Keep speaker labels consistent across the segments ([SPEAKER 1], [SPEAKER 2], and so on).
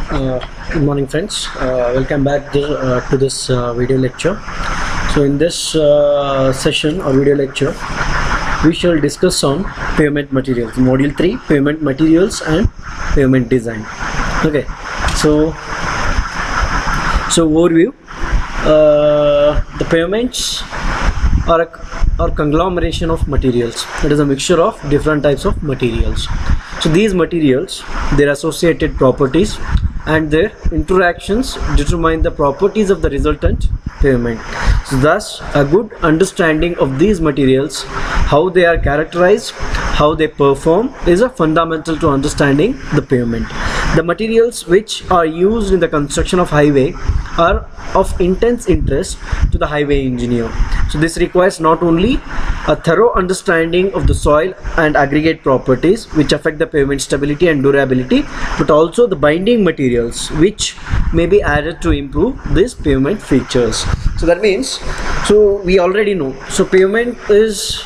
[SPEAKER 1] Good morning, friends. Welcome back to this video lecture. So, in this session or video lecture, we shall discuss on pavement materials, module 3, pavement materials and pavement design. Okay, so overview. The pavements are a conglomeration of materials. It is a mixture of different types of materials. So these materials, their associated properties and their interactions determine the properties of the resultant pavement. So thus, a good understanding of these materials, how they are characterized, how they perform, is a fundamental to understanding the pavement. The materials which are used in the construction of highway are of intense interest to the highway engineer. So this requires not only a thorough understanding of the soil and aggregate properties which affect the pavement stability and durability, but also the binding materials which may be added to improve these pavement features. So that means, so we already know, so pavement is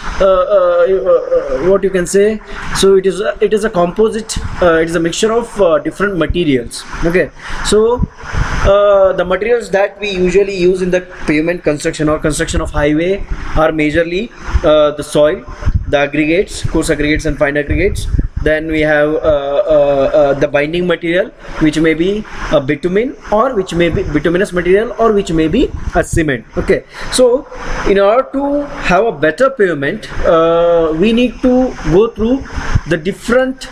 [SPEAKER 1] what you can say, so it is a composite, it is a mixture of different materials. Okay, so the materials that we usually use in the pavement construction or construction of highway are majorly the soil, the aggregates, coarse aggregates and fine aggregates. Then we have the binding material, which may be a bitumen, or which may be bituminous material, or which may be a cement. Okay, so in order to have a better pavement, we need to go through the different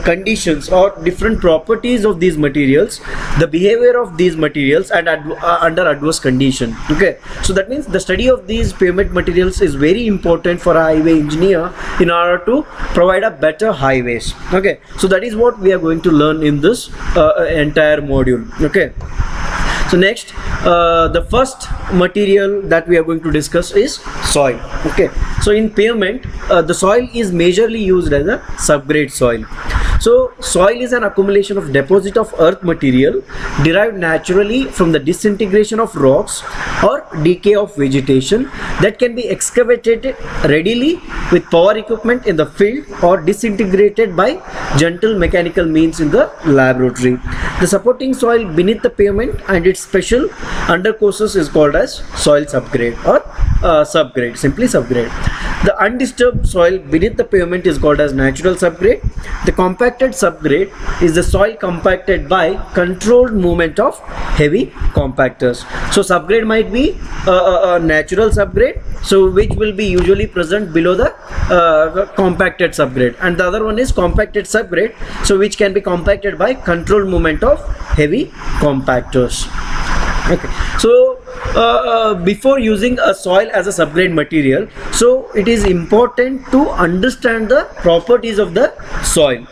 [SPEAKER 1] conditions or different properties of these materials, the behavior of these materials, and under adverse condition. Okay, so that means the study of these pavement materials is very important for a highway engineer in order to provide a better highways. Okay, so that is what we are going to learn in this entire module. Okay, so next, the first material that we are going to discuss is soil. Okay, so in pavement, the soil is majorly used as a subgrade soil. So soil is an accumulation of deposit of earth material derived naturally from the disintegration of rocks or decay of vegetation that can be excavated readily with power equipment in the field or disintegrated by gentle mechanical means in the laboratory. The supporting soil beneath the pavement and its special undercourses is called as soil subgrade or subgrade, simply subgrade. The undisturbed soil beneath the pavement is called as natural subgrade. The compacted subgrade is the soil compacted by controlled movement of heavy compactors. So subgrade might be a natural subgrade, so which will be usually present below the compacted subgrade, and the other one is compacted subgrade, so which can be compacted by controlled movement of heavy compactors. Okay, so before using a soil as a subgrade material, so it is important to understand the properties of the soil.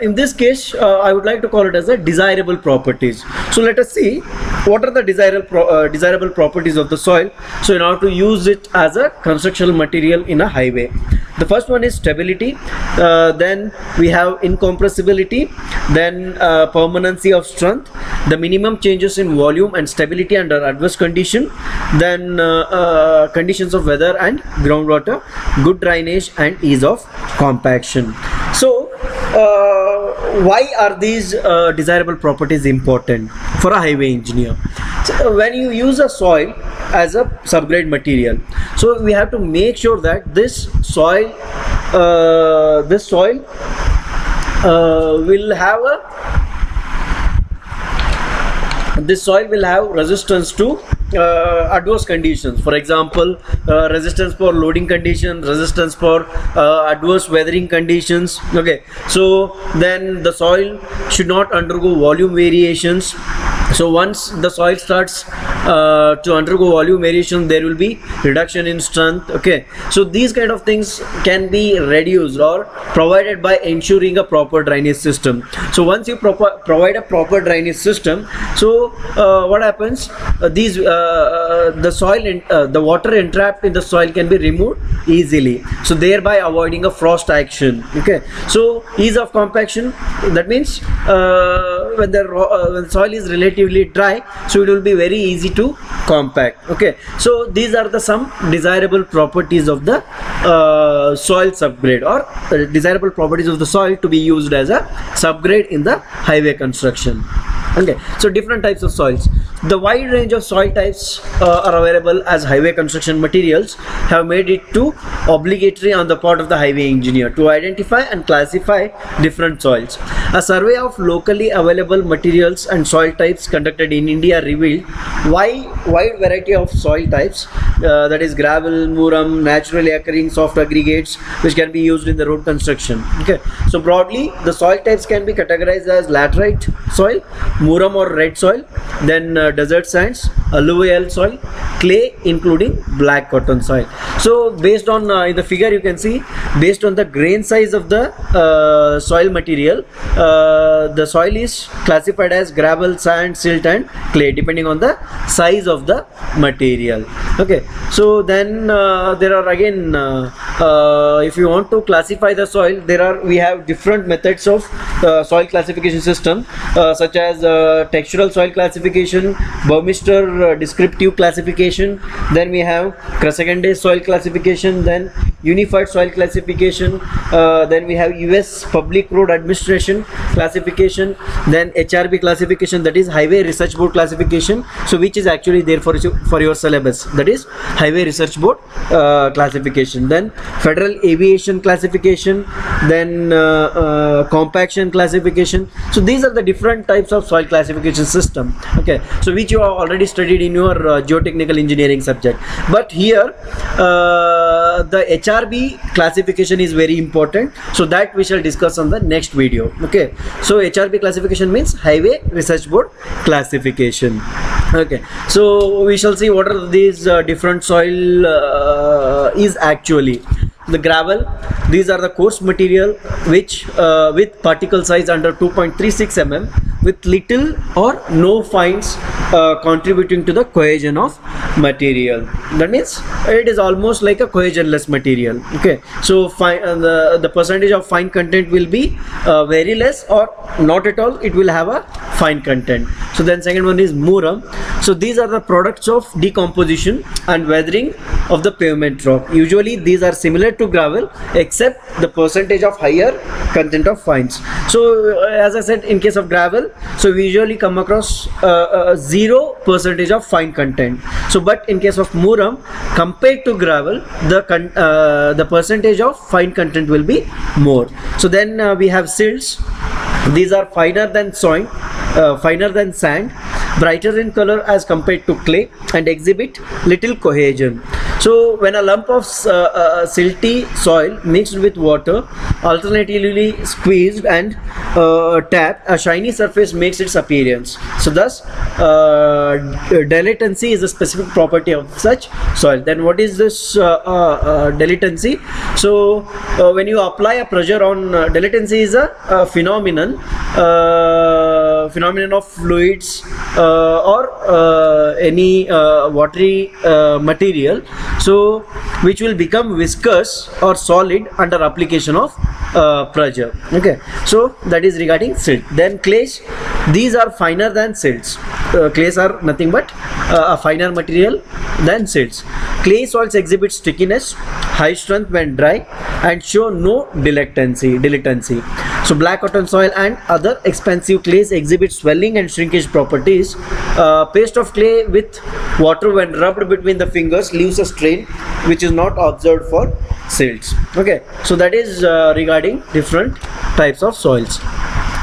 [SPEAKER 1] In this case, I would like to call it as a desirable properties. So let us see what are the desirable properties of the soil, so in order to use it as a constructional material in a highway. The first one is stability, then we have incompressibility, then permanency of strength, the minimum changes in volume and stability under adverse condition, then conditions of weather and groundwater, good drainage and ease of compaction. So why are these desirable properties important for a highway engineer? So when you use a soil as a subgrade material, so we have to make sure that this soil will have resistance to adverse conditions. For example, resistance for loading conditions, resistance for adverse weathering conditions. Okay, so then the soil should not undergo volume variations. So once the soil starts to undergo volume variation, there will be reduction in strength. Okay, so these kind of things can be reduced or provided by ensuring a proper drainage system. So once you provide a proper drainage system, so what happens, the soil the water entrapped in the soil can be removed easily, so thereby avoiding a frost action. Okay, so ease of compaction, that means when soil is relatively dry, so it will be very easy to compact. Okay, so these are the some desirable properties of the soil subgrade, or desirable properties of the soil to be used as a subgrade in the highway construction. Okay, so different types of soils. The wide range of soil types are available as highway construction materials have made it to obligatory on the part of the highway engineer to identify and classify different soils. A survey of locally available materials and soil types conducted in India revealed wide variety of soil types, that is gravel, muram, naturally occurring soft aggregates, which can be used in the road construction. Okay, so broadly the soil types can be categorized as laterite soil, muram or red soil, then desert sands, alluvial soil, clay including black cotton soil. So based on in the figure you can see, based on the grain size of the soil material, the soil is classified as gravel, sand, silt and clay depending on the size of the material. Okay, so then there are again if you want to classify the soil, we have different methods of soil classification system, such as textural soil classification, Burmester descriptive classification, then we have Cressagende soil classification, then unified soil classification, then we have US Public Road Administration classification, then HRB classification, that is Highway Research Board classification, so which is actually there for your syllabus, that is Highway Research Board classification, then Federal Aviation classification, then compaction classification. So these are the different types of soil classification system. Okay, so which you have already studied in your geotechnical engineering subject, but here the HRB classification is very important, so that we shall discuss on the next video. Okay, so HRB classification means Highway Research Board classification. Okay, so we shall see what are these different soil is actually. The gravel, these are the coarse material which with particle size under 2.36 mm with little or no fines contributing to the cohesion of material. That means it is almost like a cohesionless material. Okay, so the percentage of fine content will be very less or not at all, it will have a fine content. So then second one is muram. So these are the products of decomposition and weathering of the pavement rock. Usually these are similar to gravel except the percentage of higher content of fines. So as I said, in case of gravel, so we usually come across 0% of fine content. So but in case of muram, compared to gravel, the percentage of fine content will be more. So then we have silts. These are finer than soil, finer than sand, brighter in color as compared to clay, and exhibit little cohesion. So when a lump of silty soil mixed with water, alternatively squeezed and tapped, a shiny surface makes its appearance. So thus dilatancy is a specific property of such soil. Then what is this dilatancy? So when you apply a pressure on dilatancy is a phenomenon of fluids or any watery material, so which will become viscous or solid under application of pressure. Okay, so that is regarding silt. Then clays, these are finer than silts. Clays are nothing but a finer material than silts. Clay soils exhibit stickiness, high strength when dry, and show no dilatancy. So black cotton soil and other expansive clays exhibit swelling and shrinkage properties. Paste of clay with water when rubbed between the fingers leaves a stain which is not observed for silts. Okay, so that is regarding different types of soils.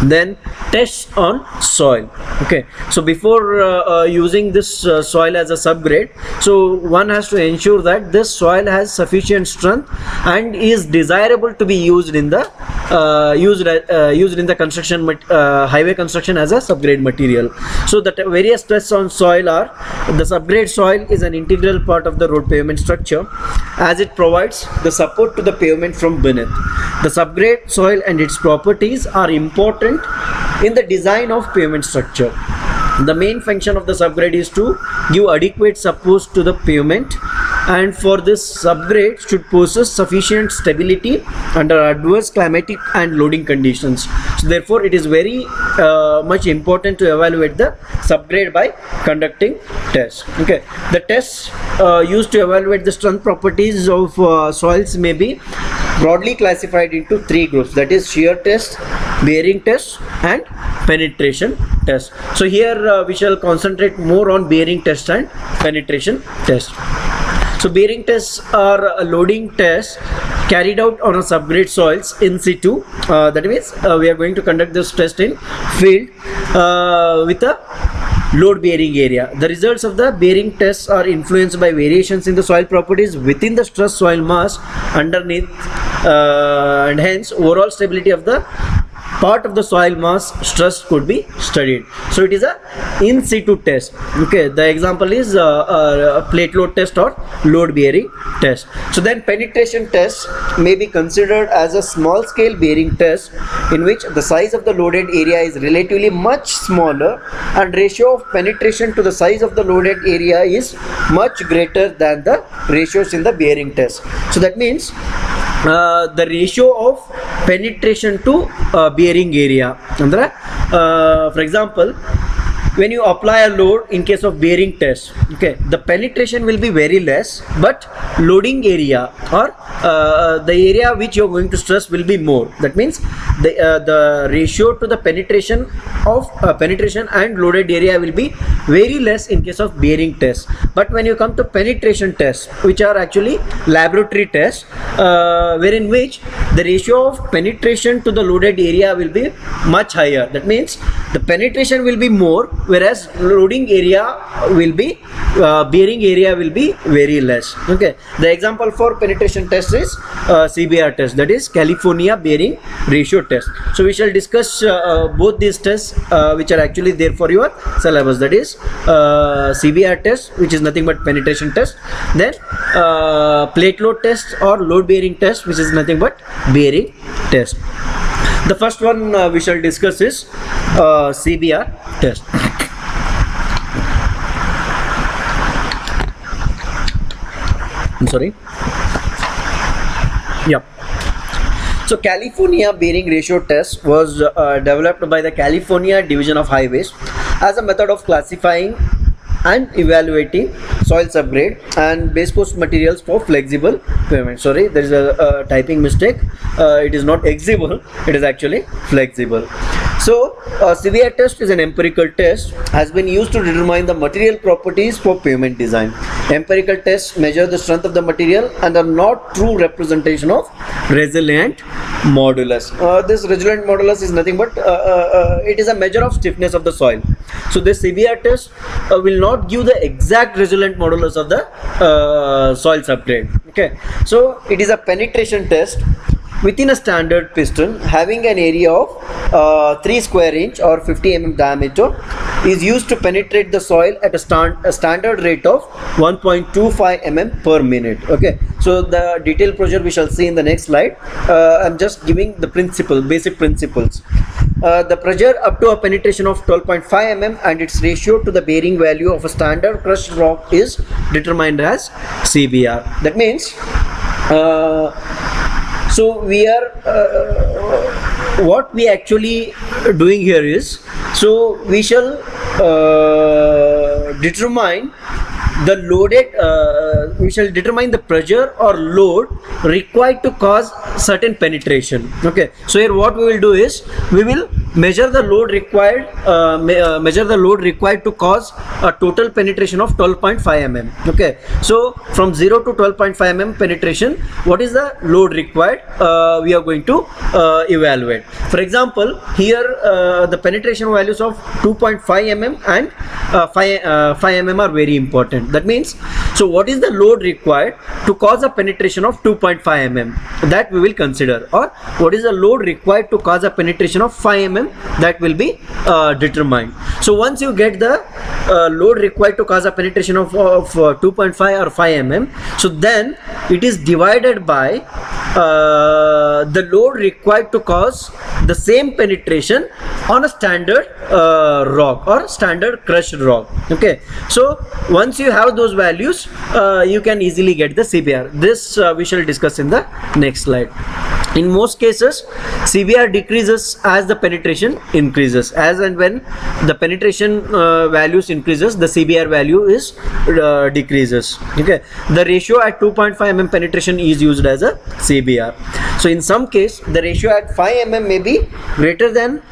[SPEAKER 1] Then tests on soil. Okay, so before using this soil as a subgrade, so one has to ensure that this soil has sufficient strength and is desirable to be used in the used in the construction highway construction as a subgrade material. So the various tests on soil are: the subgrade soil is an integral part of the road pavement structure as it provides the support to the pavement from beneath. The subgrade soil and its properties are important in the design of pavement structure. The main function of the subgrade is to give adequate support to the pavement and for this subgrade should possess sufficient stability under adverse climatic and loading conditions. So therefore it is very much important to evaluate the subgrade by conducting tests. Okay, the tests used to evaluate the strength properties of soils may be broadly classified into three groups, that is shear test, bearing test and penetration test. So here we shall concentrate more on bearing test and penetration test. So bearing tests are loading tests carried out on a subgrade soils in situ. That means we are going to conduct this test in field with a load bearing area. The results of the bearing tests are influenced by variations in the soil properties within the stress soil mass underneath and hence overall stability of the part of the soil mass stress could be studied. So it is a in situ test. Okay, the example is a plate load test or load bearing test. So then penetration test may be considered as a small scale bearing test in which the size of the loaded area is relatively much smaller and ratio of penetration to the size of the loaded area is much greater than the ratios in the bearing test. So that means the ratio of penetration to bearing area. For example, when you apply a load in case of bearing test, okay, the penetration will be very less, but loading area or the area which you are going to stress will be more. That means the ratio to the penetration of penetration and loaded area will be very less in case of bearing test. But when you come to penetration tests, which are actually laboratory tests, wherein which the ratio of penetration to the loaded area will be much higher. That means the penetration will be more, whereas loading area will be bearing area will be very less. Okay, the example for penetration test is CBR test, that is California bearing ratio test. So we shall discuss both these tests which are actually there for your syllabus, that is CBR test, which is nothing but penetration test, then plate load test or load bearing test, which is nothing but bearing test. The first one we shall discuss is CBR test. I'm sorry. Yeah. So California bearing ratio test was developed by the California Division of Highways as a method of classifying and evaluating soil subgrade and base course materials for flexible pavement. Sorry, there is a typing mistake. It is not exhibible, it is actually flexible. So CBR test is an empirical test, has been used to determine the material properties for pavement design. Empirical tests measure the strength of the material and are not true representation of resilient modulus. This resilient modulus is nothing but it is a measure of stiffness of the soil. So this CBR test will not give the exact resilient modulus of the soil subgrade. Okay, so it is a penetration test within a standard piston having an area of 3 square inch or 50 mm diameter is used to penetrate the soil at a standard rate of 1.25 mm per minute. Okay, so the detailed procedure we shall see in the next slide. I'm just giving the basic principles. The pressure up to a penetration of 12.5 mm and its ratio to the bearing value of a standard crushed rock is determined as CBR. That means so we are what we actually doing here is, so we shall determine the loaded we shall determine the pressure or load required to cause certain penetration. Okay, so here what we will do is we will measure the load required to cause a total penetration of 12.5 mm. Okay, so from 0 to 12.5 mm penetration, what is the load required we are going to evaluate. For example, here the penetration values of 2.5 mm and 5 mm are very important. That means, so what is the load required to cause a penetration of 2.5 mm, that we will consider, or what is the load required to cause a penetration of 5 mm, that will be determined. So once you get the load required to cause a penetration of 2.5 or 5 mm, so then it is divided by the load required to cause the same penetration on a standard rock or standard crushed rock. Okay, so once you have those values, you can easily get the CBR. This we shall discuss in the next slide. In most cases, CBR decreases as the penetration increases. As and when the penetration values increases, the CBR value is decreases. Okay, the ratio at 2.5 mm penetration is used as a CBR. So in some case, the ratio at 5 mm may be greater than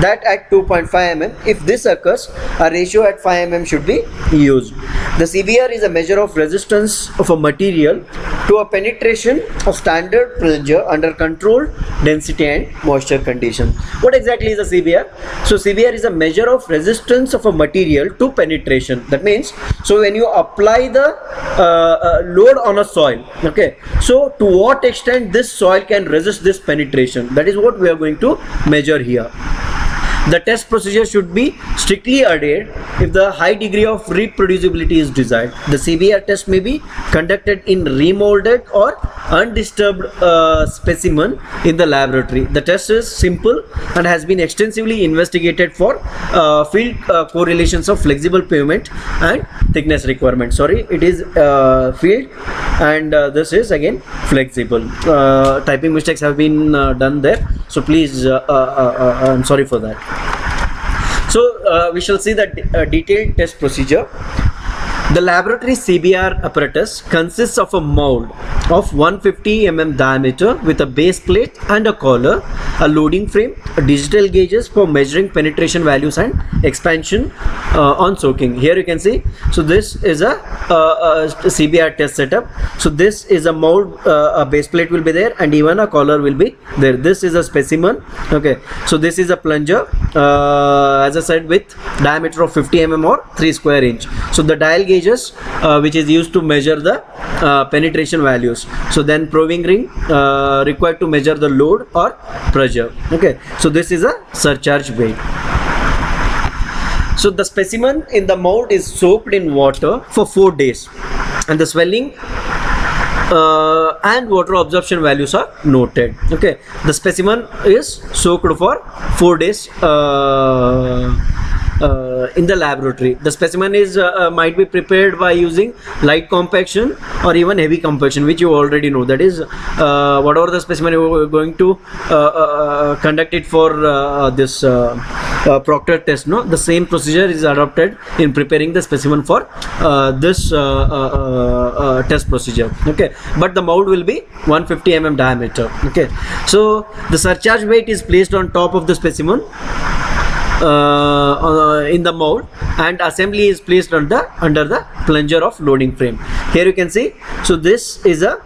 [SPEAKER 1] that at 2.5 mm. If this occurs, a ratio at 5 mm should be used. The CBR is a measure of resistance of a material to a penetration of standard plunger under controlled density and moisture condition. What exactly is a CBR? So CBR is a measure of resistance of a material to penetration. That means, so when you apply the load on a soil, okay, so to what extent this soil can resist this penetration, that is what we are going to measure here. The test procedure should be strictly adhered if the high degree of reproducibility is desired. The CBR test may be conducted in remolded or undisturbed specimen in the laboratory. The test is simple and has been extensively investigated for field correlations of flexible pavement and thickness requirement. Sorry, it is field and this is again flexible. Typing mistakes have been done there, so please I'm sorry for that. So we shall see the detailed test procedure. The laboratory CBR apparatus consists of a mold of 150 mm diameter with a base plate and a collar, a loading frame, digital gauges for measuring penetration values and expansion on soaking. Here you can see, so this is a CBR test setup. So this is a mold, a base plate will be there and even a collar will be there. This is a specimen. Okay, so this is a plunger, as I said, with diameter of 50 mm or 3 square inch. So the dial gauges which is used to measure the penetration values. So then probing ring required to measure the load or pressure. Okay, so this is a surcharge weight. So the specimen in the mold is soaked in water for 4 days and the swelling and water absorption values are noted. Okay, the specimen is soaked for 4 days in the laboratory. The specimen is might be prepared by using light compaction or even heavy compaction, which you already know. That is whatever the specimen you are going to conduct it for this Proctor test, no, the same procedure is adopted in preparing the specimen for this test procedure. Okay, but the mold will be 150 mm diameter. Okay, so the surcharge weight is placed on top of the specimen in the mold and assembly is placed under the plunger of loading frame. Here you can see, so this is a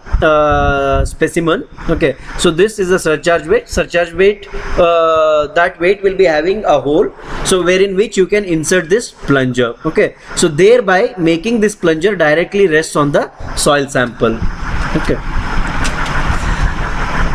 [SPEAKER 1] specimen. Okay, so this is a surcharge weight. Surcharge weight, that weight will be having a hole, so wherein which you can insert this plunger. Okay, so thereby making this plunger directly rests on the soil sample. Okay,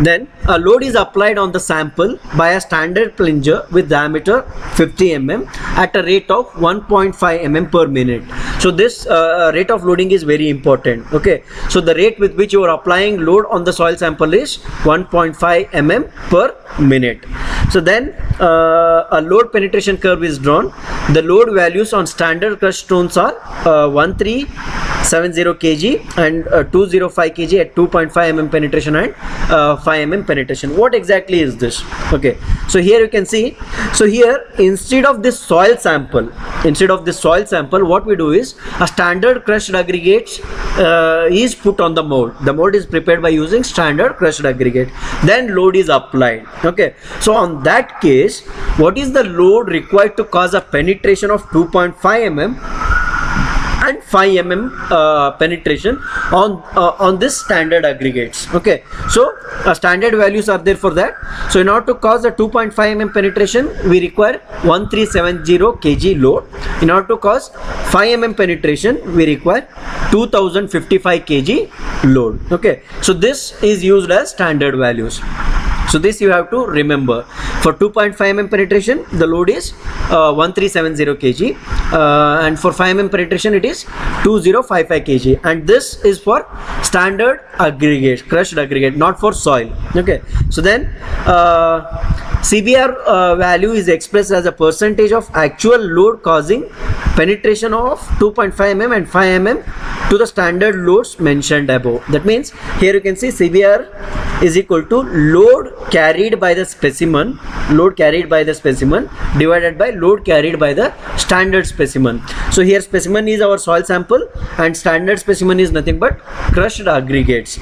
[SPEAKER 1] then a load is applied on the sample by a standard plunger with diameter 50 mm at a rate of 1.5 mm per minute. So this rate of loading is very important. Okay, so the rate with which you are applying load on the soil sample is 1.5 mm per minute. So then a load penetration curve is drawn. The load values on standard crushed stones are 1370 kg and 205 kg at 2.5 mm penetration and 5 mm penetration. What exactly is this? Okay, so here you can see, so here instead of this soil sample, what we do is a standard crushed aggregate is put on the mold. The mold is prepared by using standard crushed aggregate, then load is applied. Okay, so on that case, what is the load required to cause a penetration of 2.5 mm and 5 mm penetration on this standard aggregates? Okay, so standard values are there for that. So in order to cause a 2.5 mm penetration, we require 1370 kg load. In order to cause 5 mm penetration, we require 2055 kg load. Okay, so this is used as standard values. So this you have to remember. For 2.5 mm penetration, the load is 1370 kg, and for 5 mm penetration it is 2055 kg, and this is for standard aggregate, crushed aggregate, not for soil. Okay, so then CBR value is expressed as a percentage of actual load causing penetration of 2.5 mm and 5 mm to the standard loads mentioned above. That means here you can see CBR is equal to load carried by the specimen divided by load carried by the standard specimen. So here specimen is our soil sample and standard specimen is nothing but crushed aggregates.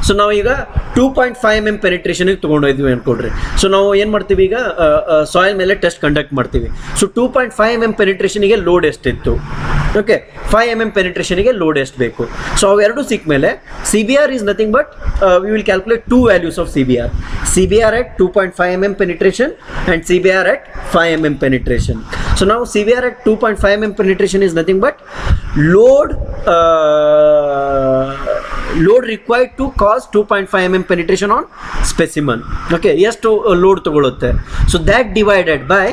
[SPEAKER 1] So ನಾವು ಈಗ 2.5 mm ಪೆನಿಟ್ರೇಷನ್ಗೆ ತೊಗೊಂಡೋದ್ವಿ ಅನ್ಕೊಡ್ರಿ. So ನಾವು ಏನು ಮಾಡ್ತೀವಿ, ಈಗ soil ಮೇಲೆ test conduct ಮಾಡ್ತೀವಿ. So 2.5 mm ಪೆನಿಟ್ರೇಷನ್ಗೆ load ಎಷ್ಟಿತ್ತು, okay, 5 mm ಪೆನಿಟ್ರೇಷನ್ಗೆ load ಎಷ್ಟು ಬೇಕು. ಸೊ ಅವೆರಡು ಸಿಕ್ಕ ಮೇಲೆ CBR is nothing but we will calculate two values of CBR at 2.5 mm penetration and CBR at 5 mm penetration. So now CBR at 2.5 mm penetration is nothing but load required to cause 2.5 mm penetration on specimen. Okay, ಎಷ್ಟು load ತಗೊಳುತ್ತೆ. So that divided by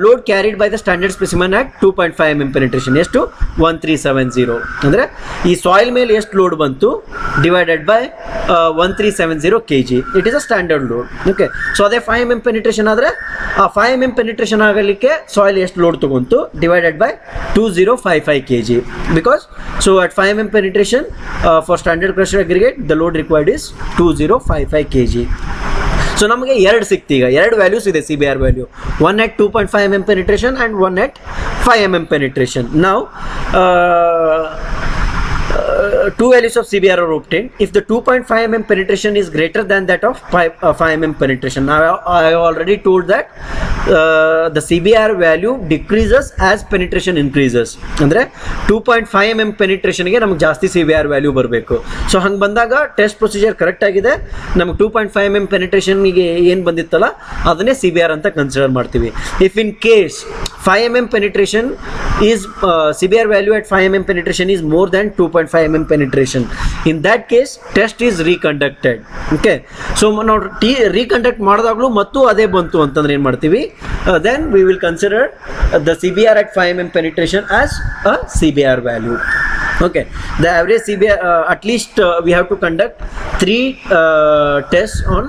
[SPEAKER 1] load carried by the standard specimen at 2.5 mm penetration ಎಷ್ಟು 1370. ಅಂದರೆ ಈ soil ಮೇಲೆ ಎಷ್ಟು load ಬಂತು divided by 1370 kg. It is a standard load. Okay, so ಅದೇ 5 mm penetration ಆದರೆ ಆ 5 mm penetration ಆಗಲಿಕ್ಕೆ ಸಾಯಿಲ್ ಎಷ್ಟು load ತಗೊಂತು divided by 2055 kg, because so at 5 mm penetration for standard crushed aggregate the load required is 2055 kg. So ನಮಗೆ ಎರಡು ಸಿಕ್ತು, ಈಗ ಎರಡು ವ್ಯಾಲ್ಯೂಸ್ ಇದೆ CBR value, one at 2.5 mm penetration and one at 5 mm penetration. Now two values of CBR are obtained if the 2.5 mm penetration is greater than that of 5 mm penetration. Now I have already told that the CBR value decreases as penetration increases. ಅಂದರೆ 2.5 mm penetration ಗೆ ನಮಗೆ ಜಾಸ್ತಿ CBR value ಬರಬೇಕು. So ಹಂಗೆ ಬಂದಾಗ test procedure correct ಆಗಿದೆ, ನಮಗೆ 2.5 mm penetration ಗೆ ಏನು ಬಂದಿತ್ತಲ್ಲ ಅದನ್ನೇ CBR ಅಂತ ಕನ್ಸಿಡರ್ ಮಾಡ್ತೀವಿ. If in case 5 mm penetration is CBR value at 5 mm penetration is more than 2.5 mm penetration, in that case test is reconducted. Okay, so ನಾವು reconduct ಮಾಡಿದಾಗಲೂ ಮತ್ತು ಅದೇ ಬಂತು ಅಂತಂದ್ರೆ ಏನು ಮಾಡ್ತೀವಿ, then we will consider the CBR at 5 mm penetration as a CBR value. Okay, the average CBR at least we have to conduct 3 tests on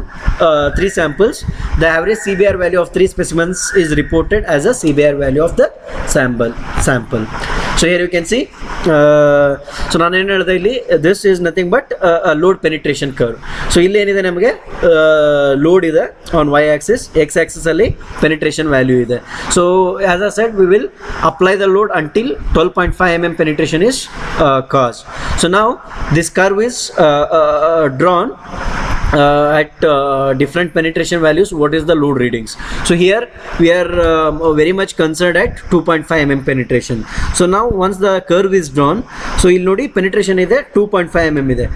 [SPEAKER 1] 3 samples. The average CBR value of 3 specimens is reported as a CBR value of the sample. So here you can see, so ನಾನು ಏನು ಹೇಳಿದೆ ಇಲ್ಲಿ, this is nothing but a load penetration curve. So ಇಲ್ಲಿ ಏನಿದೆ, ನಮಗೆ load ಇದೆ on y axis, x axis ಅಲ್ಲಿ penetration value ಇದೆ. So as I said, we will apply the load until 12.5 mm penetration is caused. So now this curve is drawn at different penetration values. What is the load readings? So here we are very much concerned at 2.5 mm penetration. So now once the curve is drawn, so ಇಲ್ಲಿ ನೋಡಿ penetration ಇದೆ 2.5 mm ಇದೆ.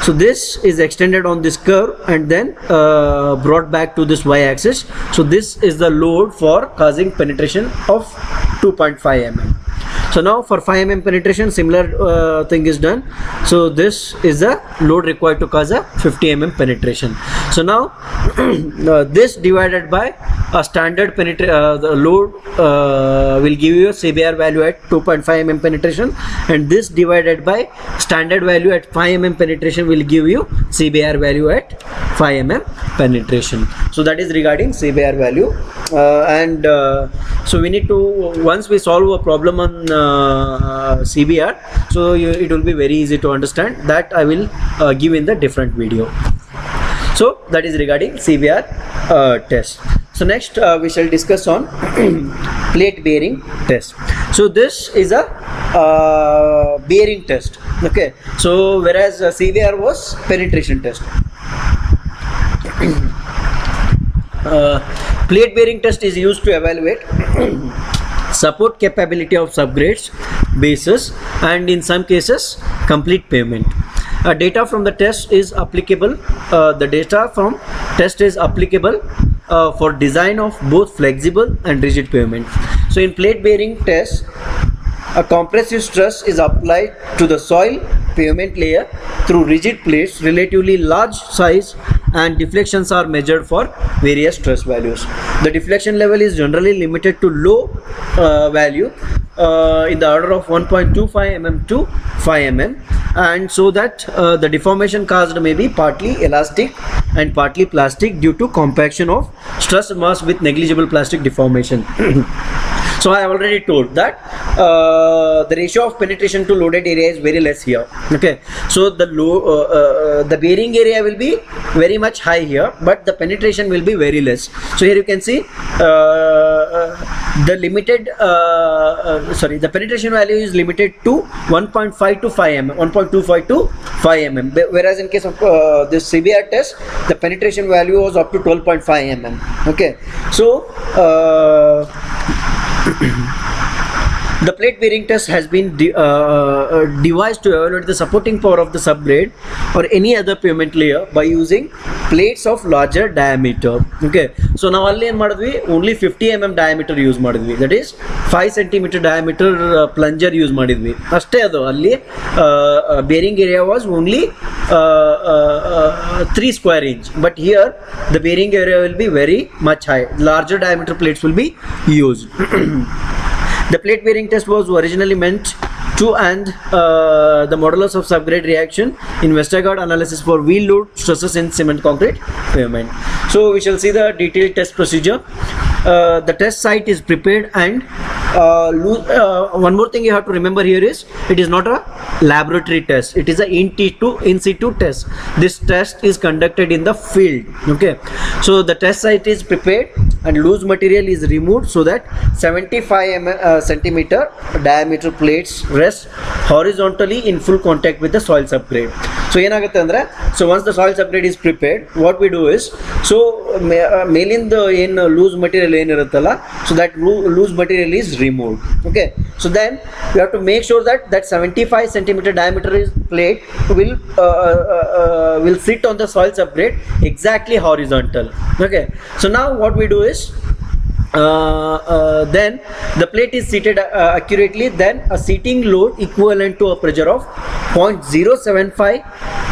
[SPEAKER 1] So this is extended on this curve and then brought back to this y axis. So this is the load for causing penetration of 2.5 mm. So now for 5 mm penetration similar thing is done. So this is the load required to cause a 50 mm penetration. So now this divided by a standard the load will give you a CBR value at 2.5 mm penetration, and this divided by standard value at 5 mm penetration will give you CBR value at 5 mm penetration. So that is regarding CBR value, and so we need to, once we solve a problem on CBR, so it will be very easy to understand. That I will give in the different video. So that is regarding CBR test. So next we shall discuss on plate bearing test. So this is a bearing test. Okay, so whereas CBR was penetration test, plate bearing test is used to evaluate support capability of subgrades, bases, and in some cases complete pavement. Data from the test is applicable. The data from test is applicable for design of both flexible and rigid pavement. So in plate bearing test, a compressive stress is applied to the soil pavement layer through rigid plates, relatively large size and deflections are measured for various stress values. The deflection level is generally limited to low value in the order of 1.25 mm to 5 mm, and so that the deformation caused may be partly elastic and partly plastic due to compaction of stress mass with negligible plastic deformation. So I have already told that the ratio of penetration to loaded area is very less here. Okay, so the bearing area will be very much high here, but the penetration will be very less. So here you can see the limited the penetration value is limited to 1.5 to 5 mm, 1.25 to 5 mm, whereas in case of this CBR test, the penetration value was up to 12.5 mm. Okay, so the plate bearing test has been devised to evaluate the supporting power of the subgrade or any other pavement layer by using plates of larger diameter. Okay, so now only 50 mm diameter use madidvi, that is 5 cm diameter plunger use madidvi ashte adu alli bearing area was only 3 square inch, but here the bearing area will be very much high, larger diameter plates will be used. The plate bearing test was originally meant to and the modulus of subgrade reaction in Westergaard analysis for wheel load stresses in cement concrete pavement. So we shall see the detailed test procedure. The test site is prepared and one more thing you have to remember here is it is not a laboratory test, it is a in situ test. This test is conducted in the field. Okay, so the test site is prepared and loose material is removed so that 75 centimeter diameter plates rest horizontally in full contact with the soil subgrade. So once the soil subgrade is prepared, what we do is, so ಮೇಲಿಂದ loose material ಏನಿರುತ್ತಲ್ಲ, so that loose material is removed. Okay, so then you have to make sure that 75 centimeter diameter plate will sit on the soil subgrade exactly horizontal. Okay, so now what we do is then the plate is seated accurately, then a seating load equivalent to a pressure of 0.075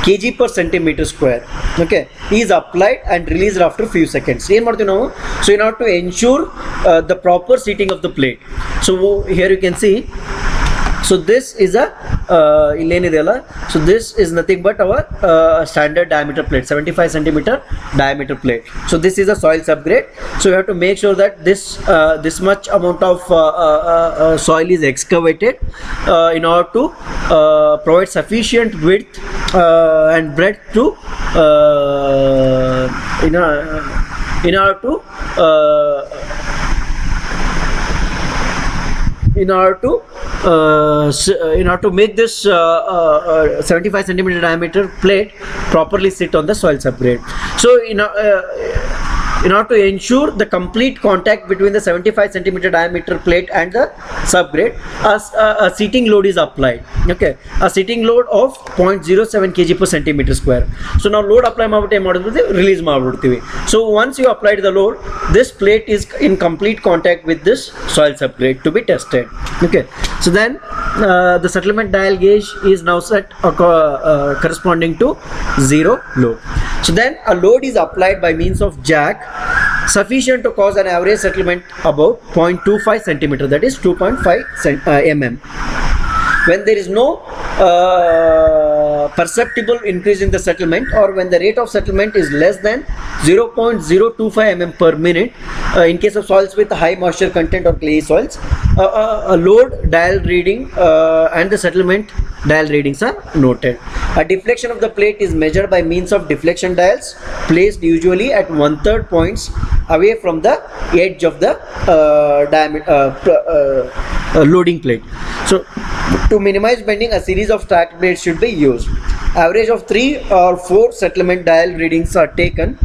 [SPEAKER 1] kg per centimeter square, okay, is applied and released after few seconds. So in order to ensure the proper seating of the plate, so here you can see, so this is a so this is nothing but our standard diameter plate, 75 centimeter diameter plate. So this is a soil subgrade, so you have to make sure that this this much amount of soil is excavated in order to provide sufficient width and breadth to in order to make this 75 centimeter diameter plate properly sit on the soil subgrade. So in order to ensure the complete contact between the 75 centimeter diameter plate and the subgrade, a seating load is applied. Okay, a seating load of 0.07 kg per centimeter square. So now load apply release. So once you applied the load, this plate is in complete contact with this soil subgrade to be tested. Okay, so then the settlement dial gauge is now set corresponding to 0 load. So then a load is applied by means of jack sufficient to cause an average settlement about 0.25 centimeter, that is 2.5 mm. When there is no perceptible increase in the settlement, or when the rate of settlement is less than 0.025 mm per minute, in case of soils with high moisture content or clay soils, a load dial reading and the settlement dial readings are noted. A deflection of the plate is measured by means of deflection dials placed usually at 1/3 points away from the edge of the loading plate. So to minimize bending, a series of stacked blades should be used. Average of 3 or 4 settlement dial readings are taken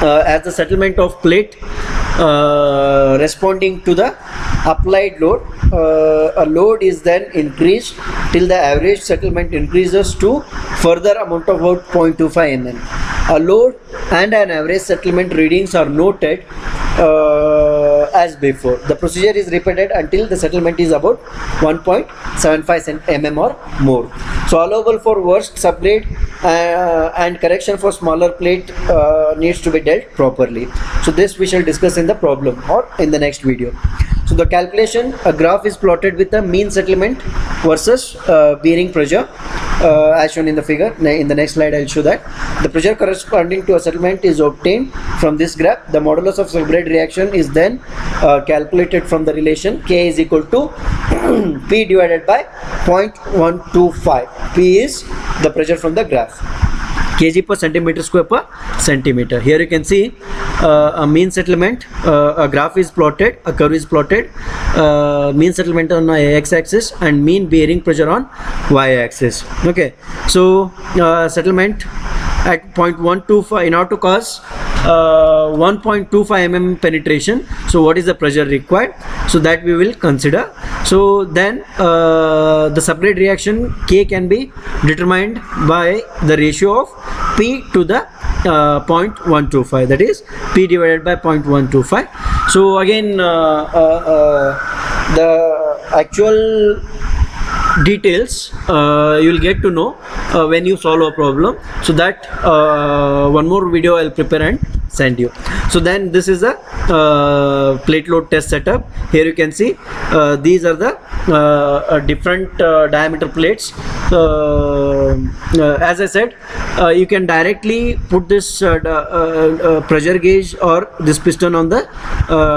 [SPEAKER 1] as the settlement of plate responding to the applied load. A load is then increased till the average settlement increases to further amount of about 0.25 mm. A load and an average settlement readings are noted as before. The procedure is repeated until the settlement is about 1.75 mm or more. Solvable for worst subgrade and correction for smaller plate needs to be dealt properly. So this we shall discuss in the problem or in the next video. So the calculation, a graph is plotted with the mean settlement versus bearing pressure as shown in the figure. In the next slide I'll show that. The pressure corresponding to a settlement is obtained from this graph. The modulus of subgrade reaction is then calculated from the relation K is equal to P divided by 0.125. P is the pressure from the graph, kg per centimeter square per centimeter. Here you can see a mean settlement, a graph is plotted, a curve is plotted, mean settlement on x axis and mean bearing pressure on y axis. Okay, so settlement at 0.125 in order to cause 1.25 mm penetration. So what is the pressure required? So that we will consider. So then the subgrade reaction K can be determined by the ratio of P to the 0.125, that is P divided by 0.125. So again the actual details you will get to know when you solve a problem. So that one more video I'll prepare and send you. So then this is a plate load test setup. Here you can see these are the different diameter plates. As I said, you can directly put this pressure gauge or this piston on the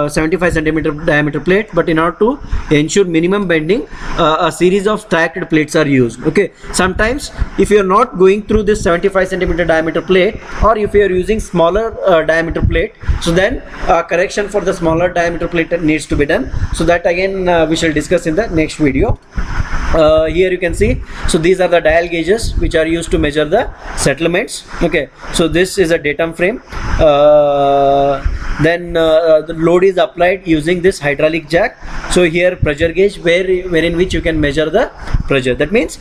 [SPEAKER 1] 75 centimeter diameter plate, but in order to ensure minimum bending, a series of stacked plates are used. Okay, sometimes if you are not going through this 75 centimeter diameter plate, or if you are using smaller diameter plate, so then correction for the smaller diameter plate needs to be done. So that again we shall discuss in the next video. Here you can see, so these are the dial gauges which are used to measure the settlements. Okay, so this is a datum frame. Then the load is applied using this hydraulic jack. So here pressure gauge wherein which you can measure the pressure. That means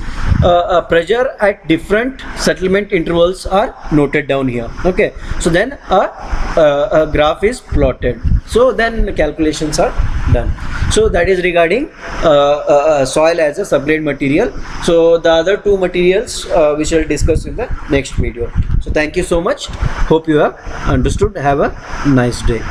[SPEAKER 1] pressure at different settlement intervals are noted down here. Okay, so then a graph is plotted. So then calculations are done. So that is regarding soil as a subgrade material. So the other two materials we shall discuss in the next video. So thank you so much. Hope you have understood. Have a nice day.